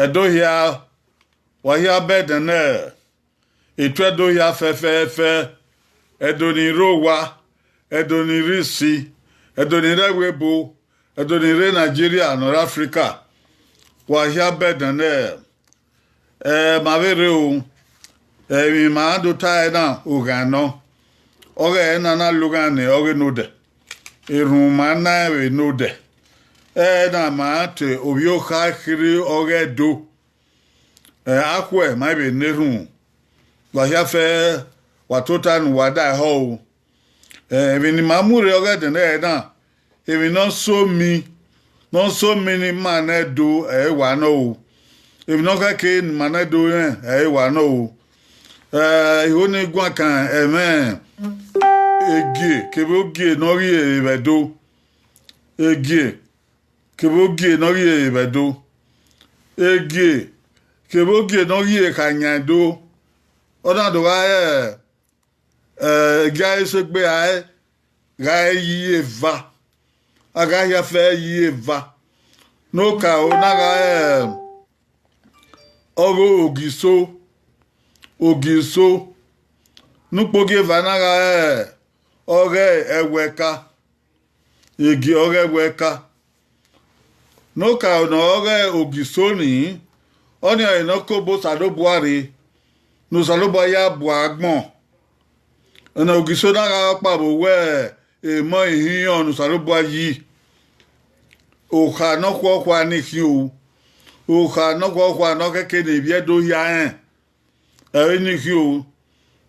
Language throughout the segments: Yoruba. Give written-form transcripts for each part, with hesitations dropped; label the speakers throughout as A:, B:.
A: edo hia wa hia bedene etwedo hia fefefe edo ni rowa edo ni risi edo ni rewebo edo ni re Nigeria North Africa wa hia bedene mavere o mi ma do tai na ogano oge na na lugane oge node irun ma na we node na ma te obio kha khiri oge do akwe ma be nerun wa ya fe wa total wa da ho mi ni mamure oge de na mi no so mi ni man do wa no if no ka ke man do wa no iho ni gwa kan amen egi kebogie no ri ebedo egi kebogie no ri ebedo egi kebogie no ri kanyado ona do ga guys gbe ai ga yi eva aga ya fe yi eva no ka ona ga ogo ogiso nupoge vanaga oge eweka igi oge eweka no ka no oge ogiso ni oni eno ko bo sado buari no sado boya bu agbon ona ogiso na ga pa bo we mo ihiyan no sado boyi o ka no kwa ni ki o ka no kwa no keke ni bi edo ya ni ki o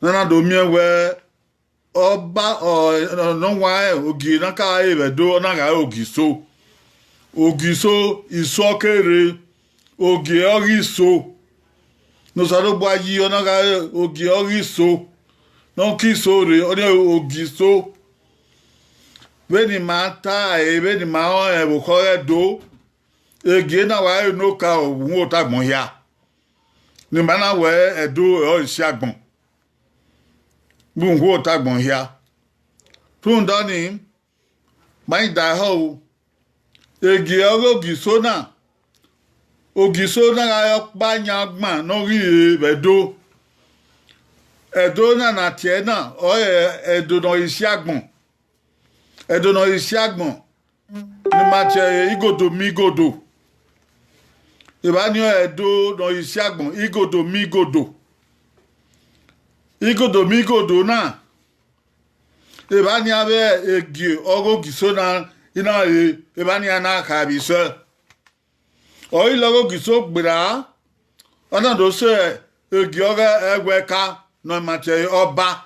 A: nana do miewe oba no wa ogi na ka ebedo na ga ogiso isokere ogi oriso no saro gba yi ona ga ogi oriso no kiso re oni ogiso beni mata beni ma o bo ko do egi na wa no ka ohun o tagbon ya ni mana we edo o isi agbon bungo tagbon hia tun dani mai da ho egi ogisona ga pa nya gbon no ri edo na tie na o edo no isi agbon ni ma che migodo ibani edo no isi agbon migodo na ibani abe egi ogisona ina ibani ana ka bi so o ilogo giso gbira ona do se egi oga egweka no mache oba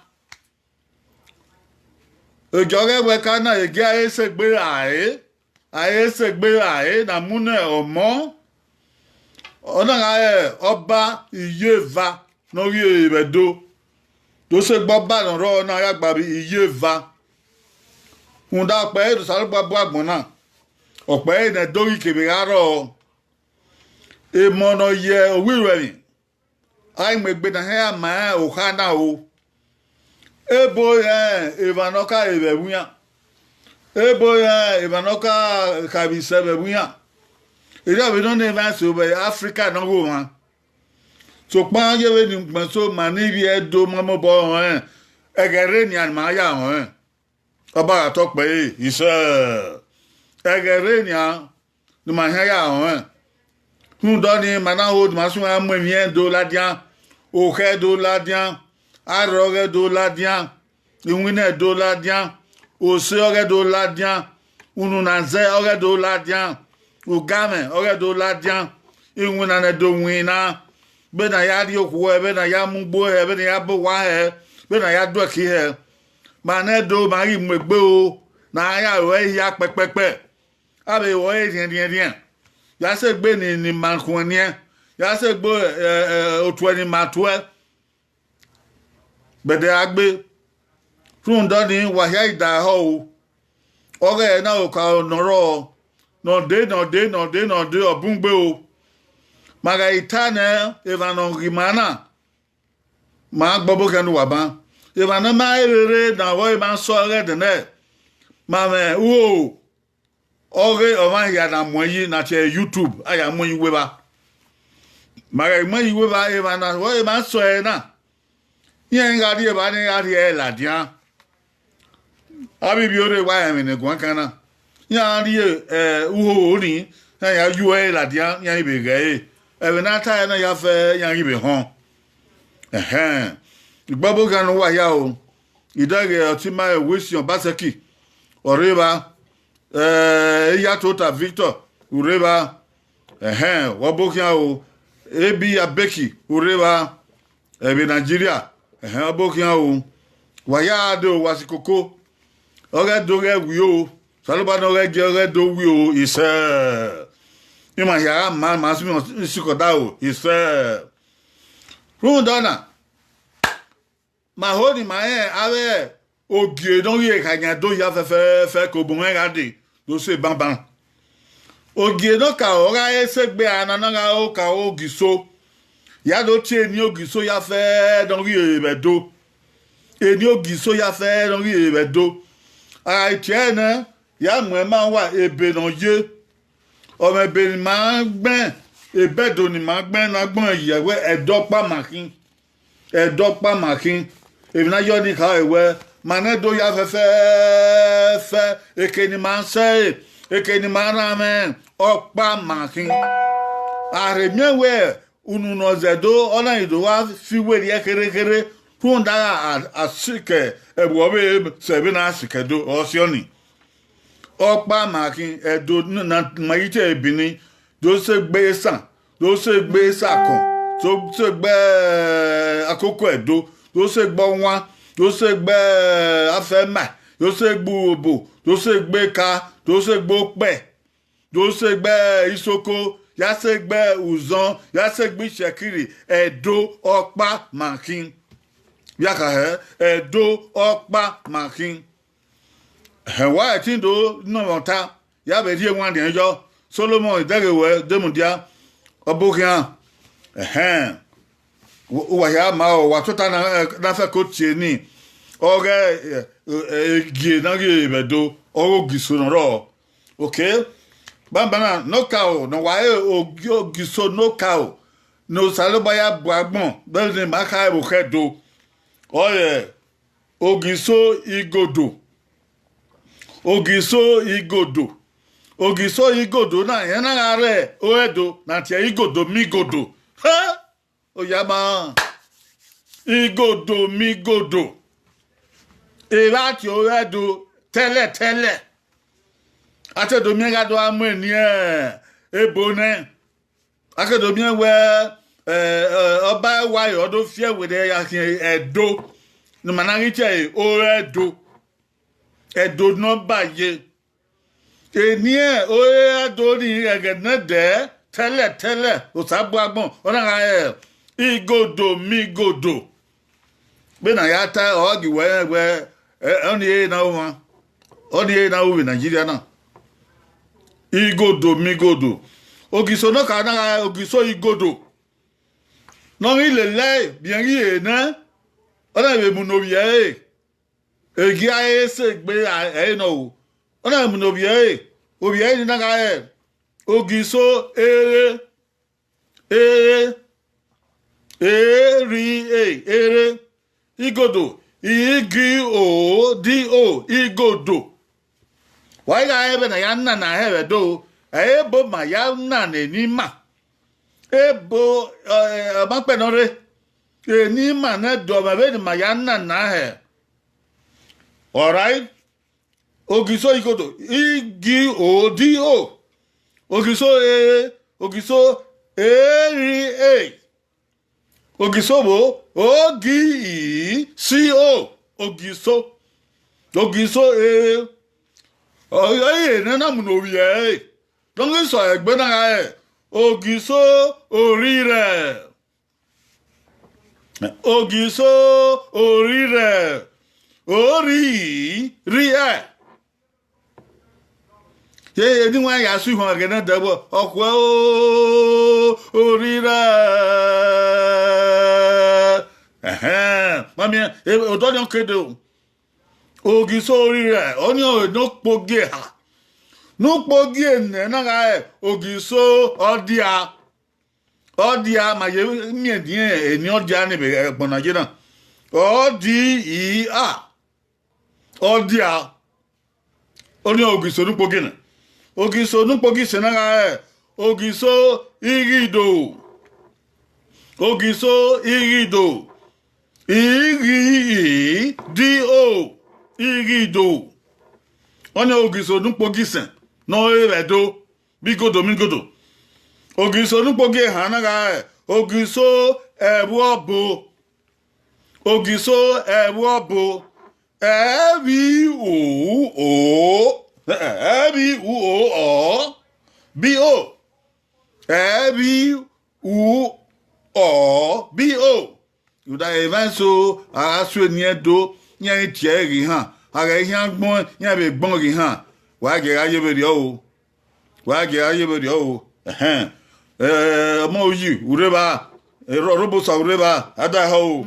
A: egi oga egweka na egi ayese gbira na mune omo ona ga oba iyeva no ri ebedo tó ṣe gbọ́ bá lọ́rọ́ náà yàgbà bí iye va hùndà ọ̀pẹ́ èdè sàrúgbà bọ́ àgbọ̀n náà ọ̀pẹ́ èdè dórí kèbè rárọ̀ ìmọ̀nà yẹ owó ìrẹ̀yìn àìmọ̀gbẹ̀ náà yà máa òkà náà o ebo ìbànọ́ká ìbẹ̀wúyà ebo ìbànọ́ká kàbìsẹ̀bẹ̀wúyà ìjọba ìdán ní ìbáṣe òbẹ̀ áfíríkà náà wò wọn so pa yewe ni so mani bi edo momo bo egere ni an ma ya oba to pe ise egere ni an ni ma ya hun do ni mana ho ma sun amu mi do ladian o ke do ladian aroge do ladian iwine do ladian o se oge do ladian unu na ze oge do ladian o game oge do ladian iwina na do wina bena ya ri okuwo bena ya mugbo bena ya bo wa bena ya do ki ma na do ma ri megbe o na ya ro ya pepepe abe wo rien ya se gbe ni mankun ni ya se gbo otu ni matwe bede agbe fun do ni wa ya ida ho oge na o ka noro no de obungbe o maga itane evano rimana ma gbobo kanu waba evano ma erere na wo ma so re de ne ma me o oge o ma ya na moyi na che YouTube aya moyi weba Mare mo iwe ba e ba na wo e ma so e na. Yen ga di e ba ni ga di e la dia. Abi bi ore wa e ne gwan kana. Ya di uho ni na ya yu e la dia ya ibe ga e. E be na ta na ya fe ya ibe hon. Igbabo ga no wa ya o. Idage oti ma e wisi on baseki. Oreba ya tota Victor ureba wabokia o ebi abeki ureba ebe Nigeria wabokia o waya do wasikoko oge do ge wi o saloba no ge do wi o ise ima ya ma simi sikoda o ise rundona ma hodi ma ave ogie don ye kanya do ya fe ko bon regade do se banban ogie no ka ora esegbe anana ga o ka ogiso ya do tie ni ogiso ya fe don ri ebedo eni ogiso ya fe don ri ebedo ai tiene ya mo ma wa ebe no ye o me be ni ma gben ebedo ni ma gben na gbon iyewe edopa makin ebi na yo ni ka ewe manedo ya fe ekeni man se ekeni marame opa makin aremyewe unu no zedo ona ido wa fiwe ye kere funda asike ebuobe sebe na asike do osioni opa makin edo na mayite ebini do se gbe san kon so se gbe akoko edo do se gbo wan do se gbe afema do se gbu obo do se gbe ka do se gbo pe do se gbe isoko ya se gbe uzon ya se gbe shekiri edo opa makin yaka edo opa makin wa etindo no wonta ya be die wan den yo Solomon idegewe demundia obokian wa ya ma o wa tota na fe ko tie ni oge gie na ge bedo o giso no ro okay bambana no kao no wa o giso no kao no saloba ya buagbon be ni maka e bo kedo oye ogiso igodo na yen na are o edo na tie igodo migodo ha oyama igodo migodo irati oredo tele atedo mi gado amu eni ebone akedo mi we oba wa yodo fie wede ya edo no manarite edo no baye eni oredo ni egenede tele osabu agbon ona igodo migodo be na ya ta ogi we oni na wa oni na ubi Nigeria na igodo migodo ogiso no ka na ogiso igodo no ile bien ri na ona be mu no ye egi aye se gbe no ona mu no ye obi ni na ka ogiso ere igodo igodo igodo why ga ebe na ya nna na hebe do ebo ma ya nna na enima ebo amape no re enima na do ma be ma ya nna na he alright ogiso igodo igodo ogiso ogiso bo ogiso oye na mu no wie don so egbe na ogiso orire ori ye ni wa ya su ho agena dabo okwo orira mami odo don kedo ogiso orira oni no poge ha no poge ne na ga ogiso odia Odia ma ye mi die eni odia ni be bonaje na. Odi a. Odia. Oni ogiso nu pogina. Ogiso nu pogi senaga ogiso irido. Ogiso irido. Irido. Irido. Oni ogiso nu pogi sen. No eredo. Bigodo. Ogiso nu pogi hanaga ogiso ebuobo. Ogiso ebuobo. Ebi-o. B-O. Ebi-o. B-O. You da evanso asu ni do nya tie ri han. Ara hian gbon nya be gbon ri han. Wa ge aye be o. Wa ge aye be o. Mo yi ureba. Robo sa ureba ada ho.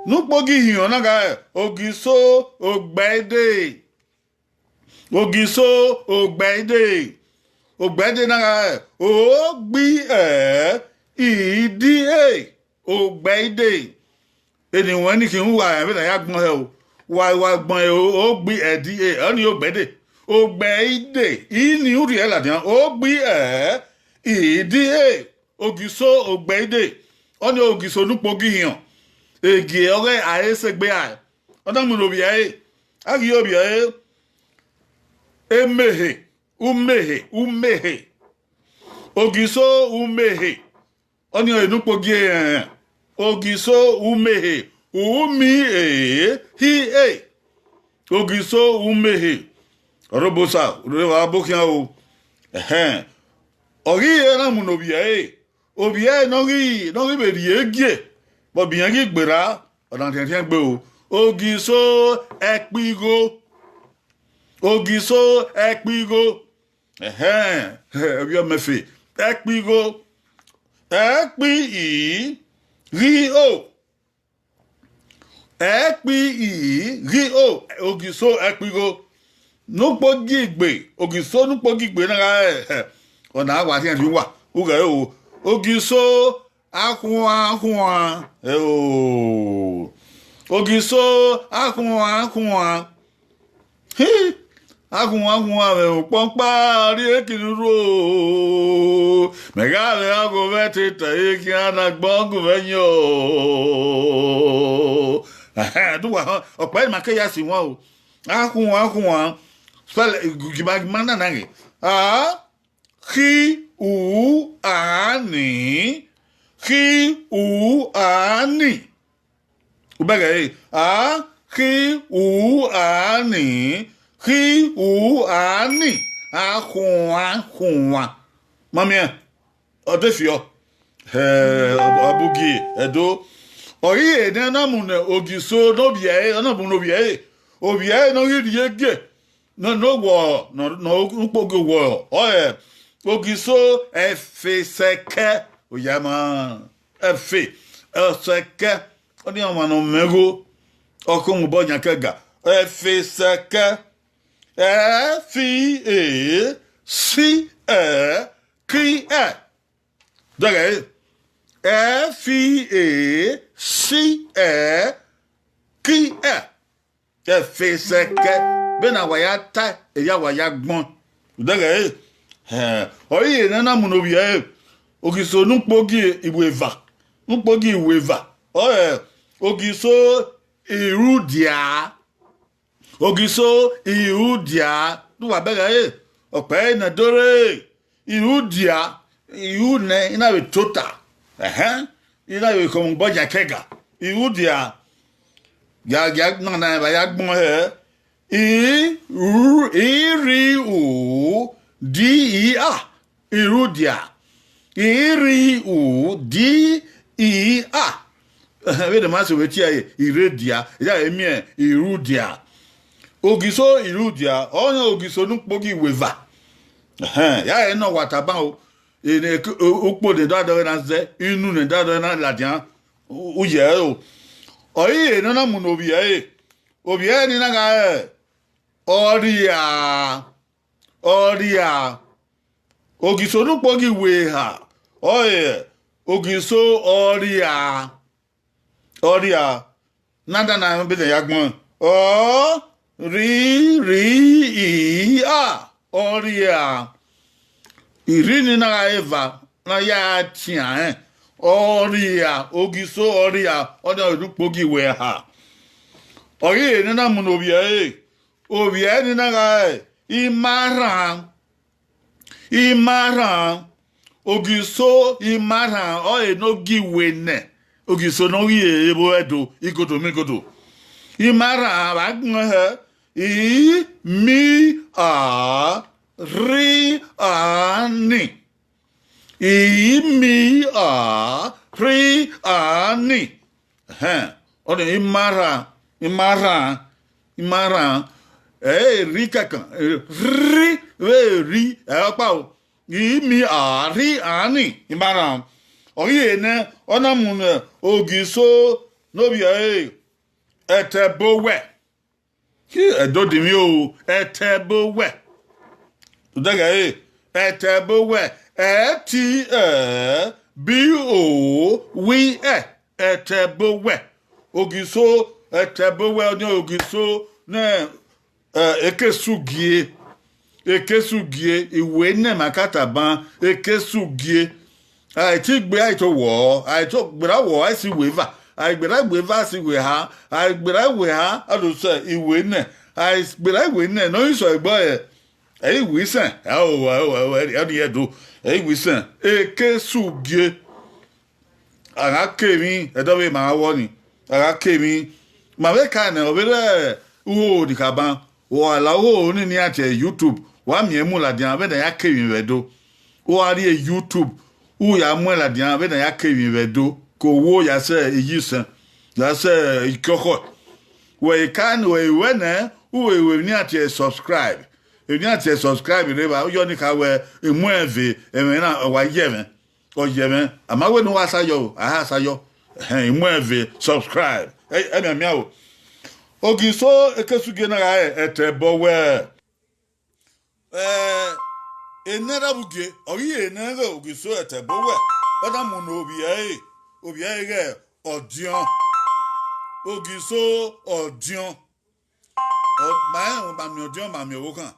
A: Nupogi hiyan naga ogiso ogbede. Ogiso ogbede. Ogbede naga ogbi idi ogbede. Eni won ni kin wa e be ya gbon he o. Wa gbon e ogbi edi oni ogbede. Ogbede ini uri ela dian ogbi idi ogiso ogbede. Oni ogiso nupogi hiyan. Ege oge aesegbe a odamu no bia agi obia umehe ogiso umehe oni enukpogi ogiso umehe ogiso umehe robosa rewa bokia o ogi eramu no bia obia no ri be rie but biyangi gbera odan tian gbe o ogiso epigo ebi o mefe epigo rio ogiso epigo nupogi igbe ogiso nupogi igbe na ona wa tian ti wa uga o ogiso Ahua. Ogiso ahua. Ahua pompa ri ekinuro. Megale ago vete taiki ana gbongu venyo. Duwa ope ma ke ya si won o. Ahua. Spell gibagmana nange. Ki u ani. Ki u ani. Ubega ki u ani. Ki u ani. Ahua. Mamia. Odefio. Abugi edo. Oyi ene na mu ne ogiso no bia na bu no bia. Obia no yidi ege. No wo no ukpogo wo. Ogiso efeseke. Oyama efe seke oni amano mego okun bo nya kega efe seke si ki daga si ki efe seke bena waya ta eya waya gbon daga oyi na mu no bia Ogiso nupogi iweva. Ogiso irudia. Duwa bega ope na dore. Irudia. Iune ina we tota. Ina we komu boja kega. Irudia. Ya na ba ya gbon Irudia. Iri-u-di-i-a. We the master we tia iredia. Ya emie irudia. Ogiso irudia. Onya ogiso nupogi weva. Ya eno wataba o. Ene ukpo de dado na ze. Inu ne dado na ladian. Uye o. Oyi eno na munobia Obia ni na ga Oria. Ogiso nupogi we ha. oye ogiso oria nada na be de yagbon o ri I a oria irini na eva na ya tia oria ogiso oria oda odukpogi we ha oye ni na mu no obia ni na ga imara ogiso imara o no giwe ne ogiso no ye ebo edo igodo migodo imara bagun he mi a ri ani mi a ri ani o de imara ri kakan ri pa o mi a ri ani imara oye ne ona mu ogiso no bi etebowe edo di mi o etebowe daga etebowe etebowe ogiso etebowe oni ogiso na ekesugie iwe ne makata ban ekesugie ai ti gbe ai to wo ai to gbera wo ai si weva ai gbera weva si we ha ai gbera we ha ado se iwe ne ai gbera iwe ne no iso egbo ei wisen adi edo ei wisen ekesugie ara kemi edobe ma woni ara kemi ma be ka na obere uho dikaban o ala o ni ati YouTube wa mi emu la dian be na ya kemi wedo o ari YouTube u ya mu la dian be na ya kemi wedo ko wo ya se eyisan ya se ikoko we kan we na we ni ati subscribe ni ati subscribe re ba yo ni ka we emu eve na wa yeme o yeme ama we no wa sayo aha sayo emu eve subscribe e mi o ogiso ekesuge na ga etebowe enera buge oyi enera ogiso etebowe oda mu no obi ge odion ogiso odion o ma mi odion ma mi owo kan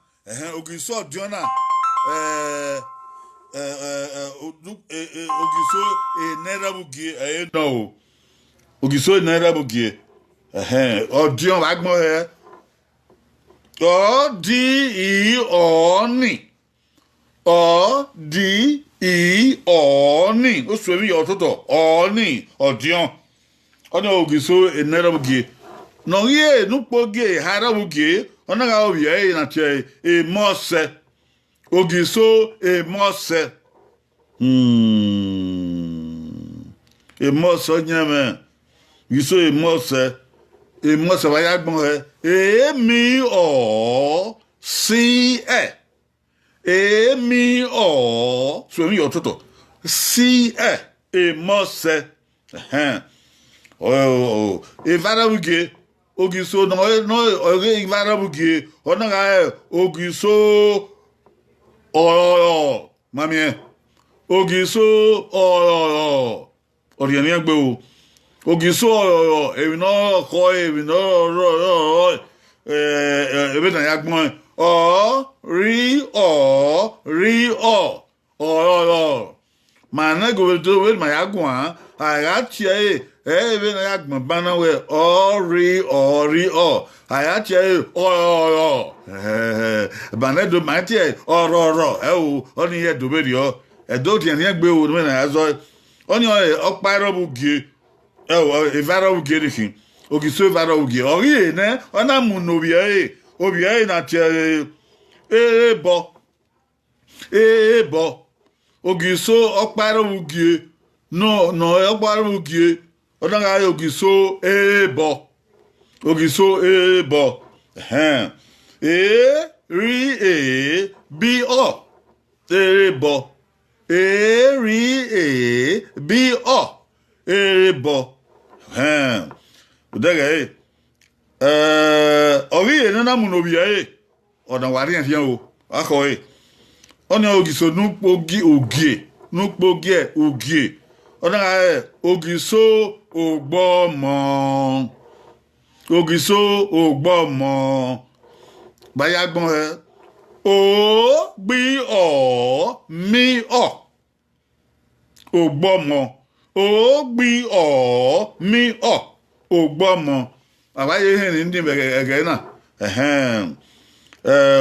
A: ogiso odion na ogiso enera buge no ogiso enera buge odion wa gbon o di oni o so mi ototo oni odion ona ogiso enerabugie no ye nupoge harabugie ona ga obi na che mose ogiso mose mose onyame giso mose wa ya gbon mi o si mi o so mi ototo si mose evarabugie ogiso no evarabugie ona ga ogiso mami ogiso oriani agbe o ogiso ebi no ko ebi no ebe na yagbon ma na go do we ma yagbon aga tie ebe na yagbon bana we aga tie bana do ma tie oni ye do beri edo tie ni agbe o me na yazo oni oparo bugie evara ugerifin ogiso evara uge ori ne ona mu no obi na tie ebo ogiso opara uge no opara uge ona ga ogiso ebo bi o ebo bi o ebo udege ori na mu no bia ona wari en o ako ona ogiso nu ogi nupogie ugie ona ogiso ogbomo bayagbon he o gbi o mi o ogbomo o gbi o mi o ogbomo abaye he ni ndi ege na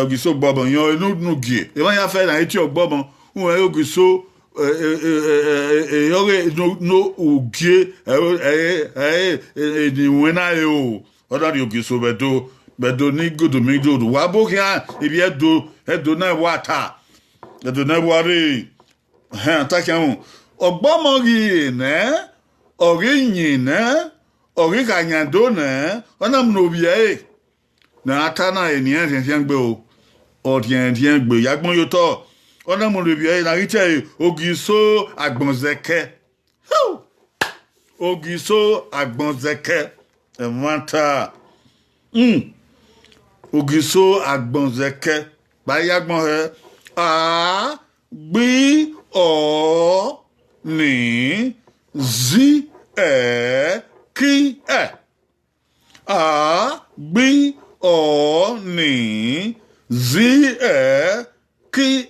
A: ogiso gbọbọ yan inu nugie e ma ya fe na eti ogbomo won ogiso yore no ugie ni wena yo oda di ogiso bedo ni godo mi do wa bo kia ibi edo na wata edo na wari ta kian ogbomo gi ne ori yin ne ori kanyado ne ona mno bi na ata na eniyan fian gbe o odien gbe yagbon yo to ona mo le bi na rite ogiso agbonzeke e mata ogiso agbonzeke ba yagbon he a gbi o ni zi ki a gbi o ni zi ki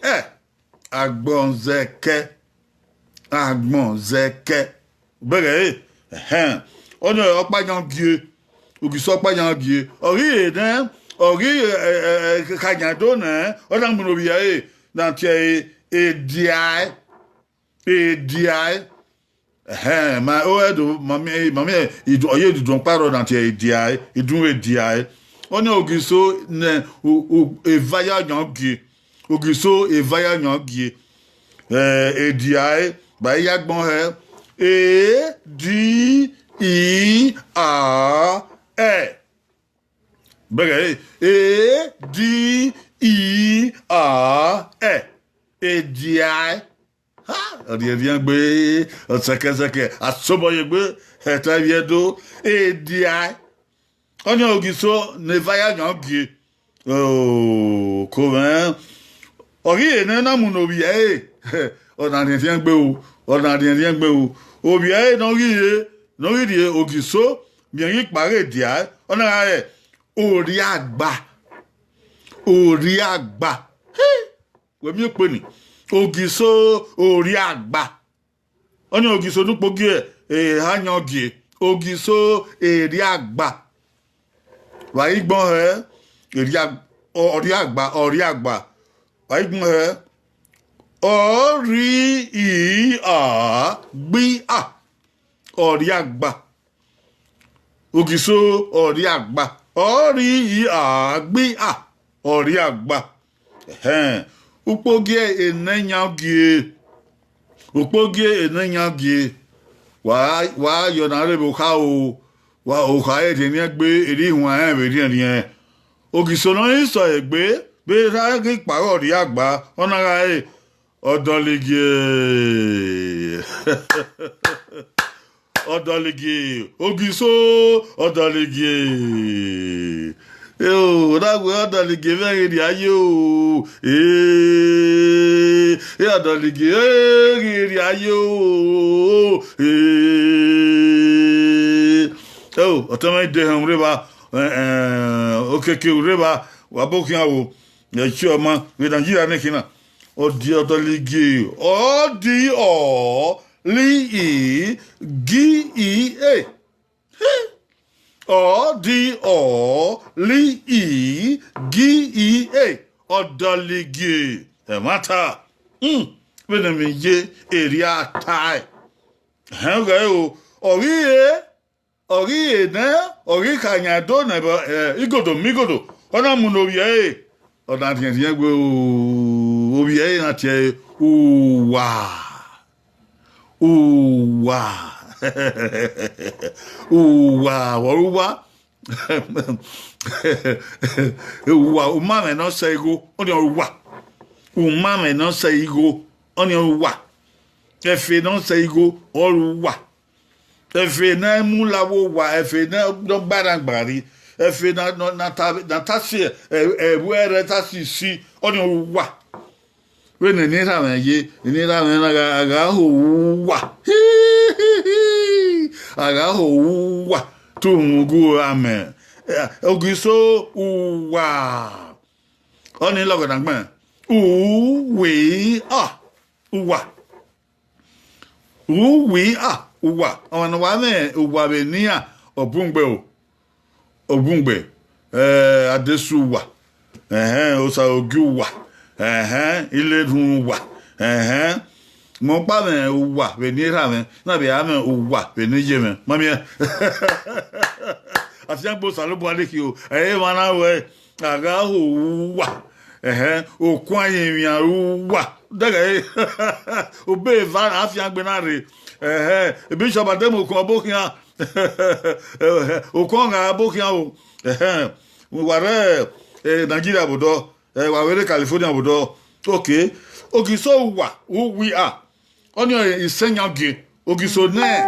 A: agbonzeke bere ono opajan gie ogiso opajan gie ori kanyado na ona mo bi na tie ediai ma o edo mami idu oye du don paro na tie ediai ono ogiso ne evaya yan gie ogiso evaya yan gie ediai ba yagbon he bege ediai odi bien gbe seke asoboye gbe eta biedo ediai onye ogiso ne vaya yan gie comment ori ene na mu no bi ona ni bien gbe o obi no ri ogiso bien yi pare dia ona ori agba we mi pe ni ogiso ori agba onye ogiso nupogi hanyogi ogiso eri agba wa igbon he ori agba wa igbon he ori gbi ori agba ogiso ori agba ori gbi ori agba upogie enenyagie wa yo na re bo ka o wa o ka e de ni gbe eri hun be ri ni ogiso no iso egbe be ra ki paro ori agba ona ga odoligie ogiso odoligie dagwe odoligie very di aye o odoligie ri aye o otome de han reba okeke reba wa bokin awo ya chioma we Nigeria nekina odi odoligie odi o li gi odi o li gi odoligie e mata we na mi je area tai han ga o ori kanyado na igodo ona mu no bi ona tian gbe obi na tie uwa waruwa umame no seigo oni oruwa umame no seigo oni oruwa efe no seigo oruwa efe na mulawo wa efe na do gbaragbari efe na tasi ebuere tasi si oni oruwa when the need ye, you need Aghahowa. Aghahowa. Tumugu amen. Ogiso uwa. Oni logo dangman. We are. Uwa. We are. Uwa. Awana wane uwa benia obungbe o. Obungbe. Adesuwa. Osa ogiwa. Iledunwa. Mo pa me uwa benira me na be ame uwa benije me. Mami. Asiagbo salobo aleki o. Mana we Aghahowa. Okwan yin uwa. Daga obe van afiagbe na re. Bishop Ademo ko abokia. Okon ga abokia o. Ware Nigeria bodo. Ware California bodo. Okay. Ogiso wa who we are. Onyo isenyage. Ogiso ne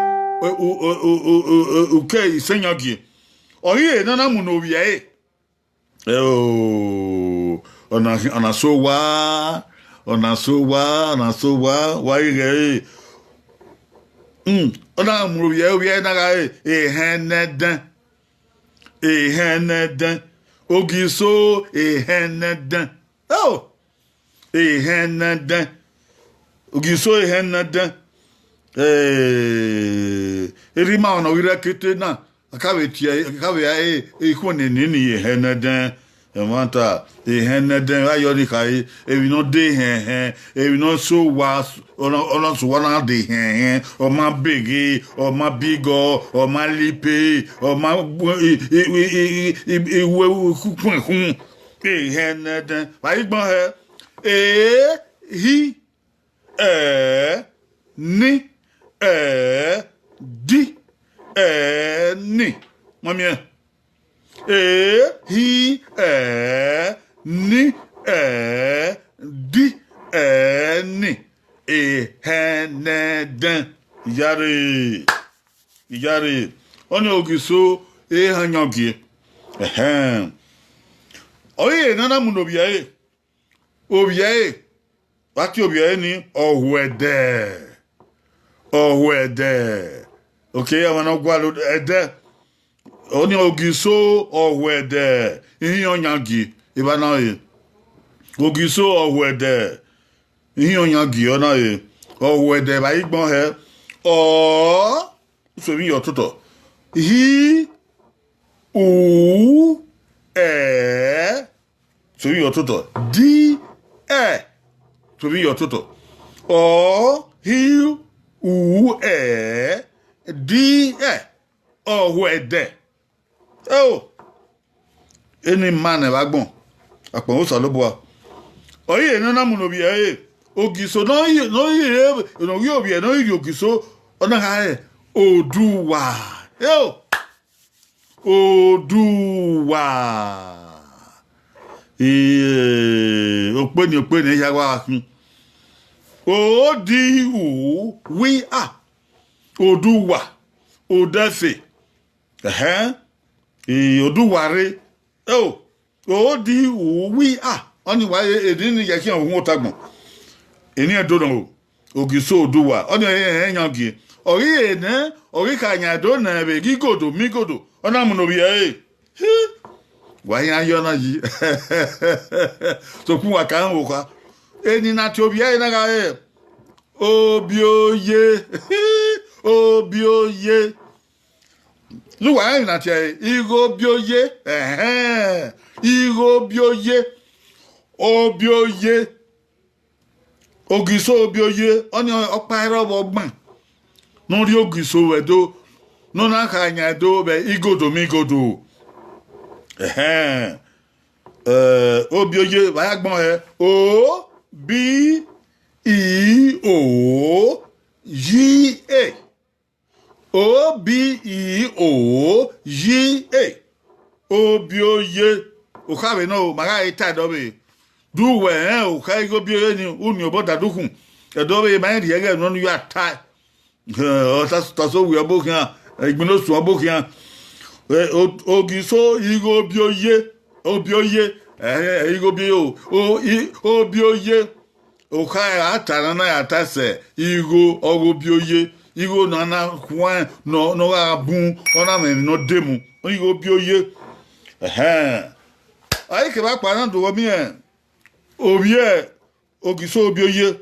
A: okay isenyage. Oye nana mu no wiye. Ona so wa wa ire. Ona mu wiye na ga eheneden. Ogiso eheneden. Oh. Eheneden. Ogiso eheneden. Erima ona wira kete na. Akawe ikone nini eheneden. Emanta eheneden ayori kai ebi no de ebi no so was ona so wana de o ma bigi o ma bigo o ma lipe o ma iwe kun eheneden ba igbon he ni di ni mami he ni di ni eheneden yare oni ogiso hanyogi oye nana mu no biaye wati obiaye ni ohwede okay amana gwalo ede oni ogiso ohwede ihin onyagi ibana ye ogiso ohwede ihin onyagi ona ye ohwede ba igbon he o so mi yo toto hi u so mi yo toto di so mi yo toto o hi u di ohwede. Oh, any man ever gone. Upon Saloboa. Oh, yeah, no, no, be a Ogiso, no, you'll be a no, Yogiso, on a high. Oh, do wa. Oh, do wa. Open your penny, Yawa. Oh, do we are. Oh, do wa. Oh, that's it. Oduware di we are oni wa edin ye ki ohun otagbon eni edo no ogiso oduwa oni enyangi ori ene ori ka nya do na be gigodo migodo ona mu no bi wa yan yo na yi so ku wa kan wo kwa eni na ti obi na ga obioye Luwa na tie igo bioye obioye ogiso obioye oni opa ero ogbon no ri ogiso wedo no na ka anya do be igodo migodo obioye ba gbon o b e o g a O-B-E-O-G-A. Obioye. Okawe no, maga ita dobe. Duwe, okay, go bioye ni, uni obota dukun. Dobe, man, the again, no, you are tired. That's all we are booking. Ignos to a booking. Ogiso, Igo bioye. Obioye. Igo bio. Obioye. Okaya atara na yatase igo ogobioye igo na kwan no abun ona me no demu igo bioye ayi ke ba pa na do mi obie ogiso obioye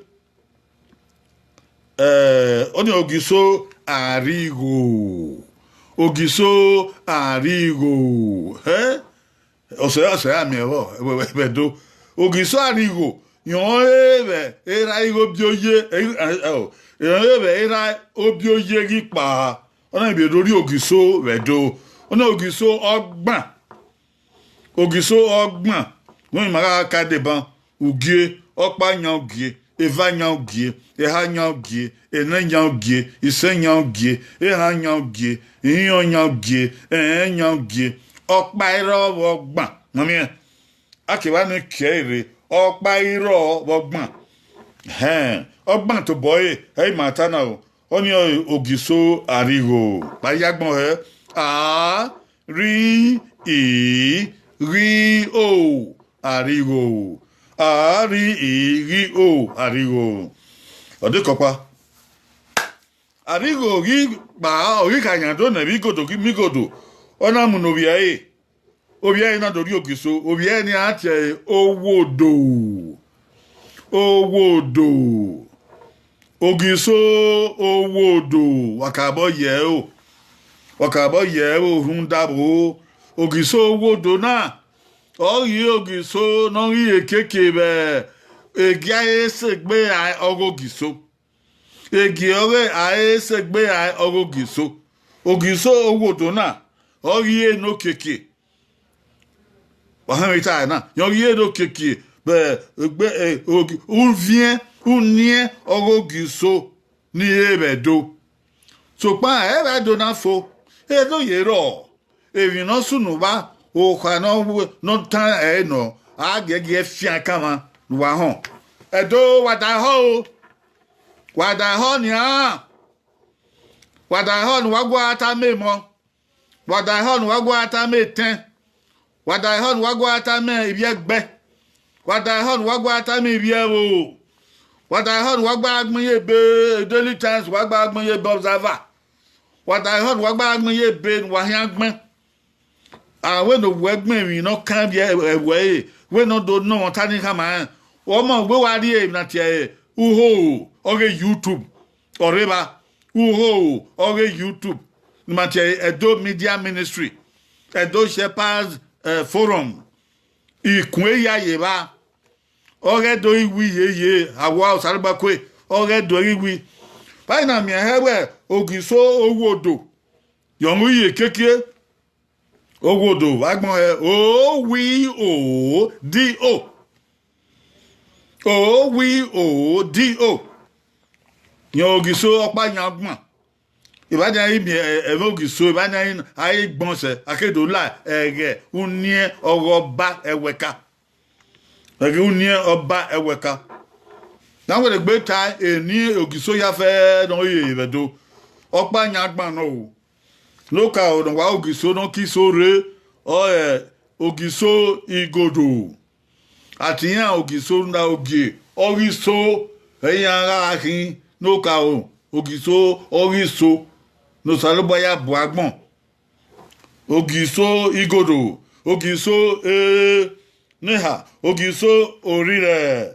A: oni ogiso arigo ose ami we do ogiso arigo yon era igo bioye era obioye gi pa ona bi lórí ogiso wedo ona ogiso ọgbọ́n wọ́n mara ka deban ugie ọpa yan ugie eva yan ugie eha yan ugie ene yan ugie ise yan ugie eha yan ugie iyan yan ugie yan ugie ọpa iro ọgbọ́n mami akewa ni kere ọpa iro ọgbọ́n ọgbọ́n to boy hey matana o oni ogiso arigo bayagbon ri arigo arigo odekopa arigo gi ba ori kanyan do na mi godo ona mu no obiaye na dori ogiso obiaye ni ate owodo ogiso owodo wakabo ye o hundabo ogiso owodo na oyi ogiso no ri ekeke be egi ayesegbe ogogiso egi ore ayesegbe ogiso owodo na oyi eno keke wahamita na yoyi eno keke be egbe unien ogogiso ni ebedo so pa ebedo na fo edo yero evi no sunu ba o kwa no tan no agege fian kama wa hon edo wada ho ni wada ho ni wagwa ata memo wada ho ni wagwa ata meten wada ho ni wagwa ata me ibi egbe wada ho ni wagwa ata me ibi ewo wada ho ni wagwa agbon ye be daily times wagwa agbon ye be observer wada ho ni wagwa agbon ye be wa hian agbon when the workmen we not come away when no do no tani kama o mo gbe wa ri na tie uho oge YouTube oreba uho oge YouTube ma tie Edo Media Ministry Edo Shepherds Forum ikun ya ye ba oge do iwi ye awa osarba kwe oge do iwi pa na mi hewe ogiso owodo yomu ye keke owodo agbon owodo yan ogiso opa yan agbon ibadan ibi ogiso ibadan aye gbonse akedo la ege unie oroba eweka dan we gbe ta eni ogiso ya fe don ye ibedo opa yan agbon no loka o wa ogiso no kisore ogiso igodo ati yan ogiso nda ogie oriso eyan ara kin loka o ogiso oriso no saloboya bu agbon ogiso igodo ogiso neha ogiso orire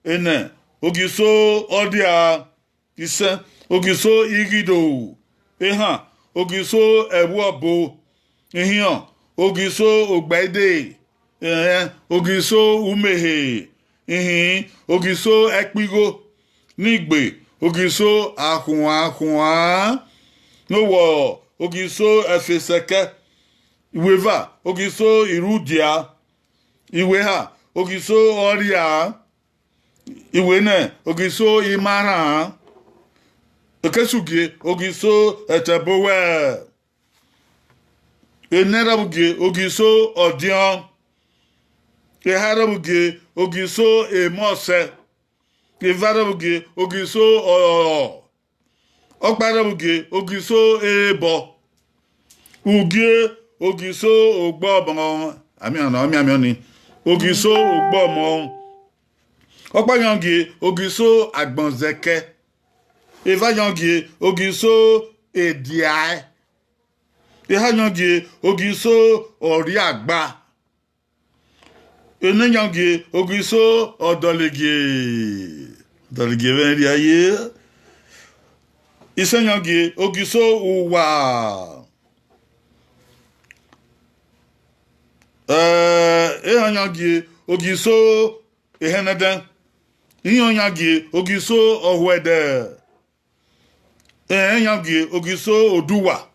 A: ene ogiso odia ise ogiso igido eha ogiso ewobo ihian ogiso ogbede ogiso umehe ogiso ekpigo nigbe ogiso akunwa no wo ogiso efeseke iweva ogiso irudia iweha ogiso oria iwene ogiso imara okesugie ogiso etebowe enerabugie ogiso odion eharabugie ogiso emose evarabugie ogiso okparabugie ogiso ebo ugie ogiso ogbobon ami ni ogiso ogbomo Opa yangi ogiso agbonzeke. Eva yangi ogiso ediai. Eha yangi ogiso ori agba. Ene yangi ogiso odolege. Odolege ven aye. Ise yangi ogiso uwa. Eha yangi ogiso eheneden. Iyangi ogiso ohwede. Yangi ogiso oduwa.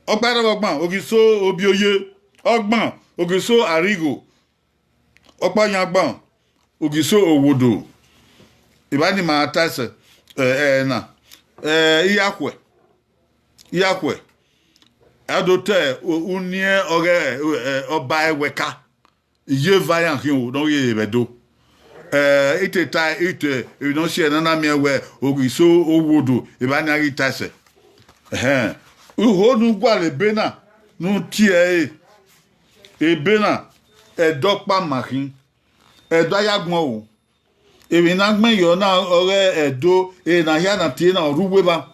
A: Ọgbàrá ọgbọ̀n ogiso obioye. Ọgbọ̀n ogiso arigo. Ọgbọ̀n ogiso owodo. Ibani ma tase na iyakwe. Adote unye ore ọba eweka. Iye vayan hin o don ye bedo. Ite non si enana miewe ogiso owodo ibani ari tase. Uho nu gwa le bena nu tie ebena edokpa makin edo ayagbon o ebi na gbon yo na ore edo na ya na tie na oruwe ba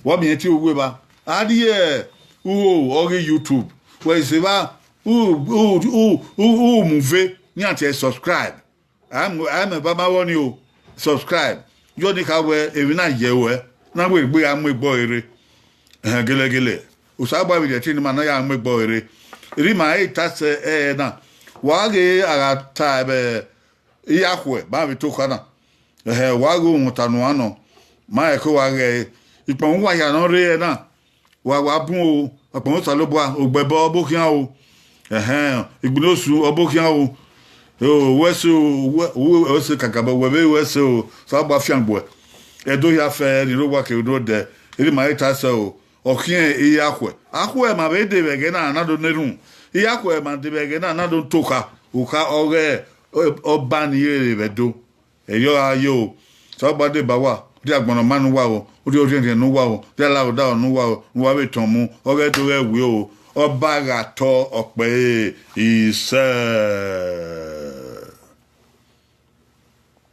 A: wo mi ti oruwe ba adi ori YouTube we se ba move ni ati subscribe I'm baba woni o subscribe yo ni ka we ebi na yewe na we gbe amegbo ere gele usagba bi de tin mana ya amegbo ere ri ma tase na wa ge agata be iyakwe ba bi to kana wa go mutanu ano ma ko wa ge ipon wa ya no re na wa bun o opon so lo bo ogbebo obokian o igbunosu obokian o weso kakabo webe weso so agba fiangbo edo ya fe ni ro wa ke do de ri ma tase o okien iyakwe akwe ma be de be na anado nerun iyakwe ma de be na anado toka uka ore oba ni ere bedo eyo ayo so gba de ba wa di agbona manu wa o ori ori nu wa o di ala o da nu wa o wa be ton mu ore to rewe o oba ga to ope ise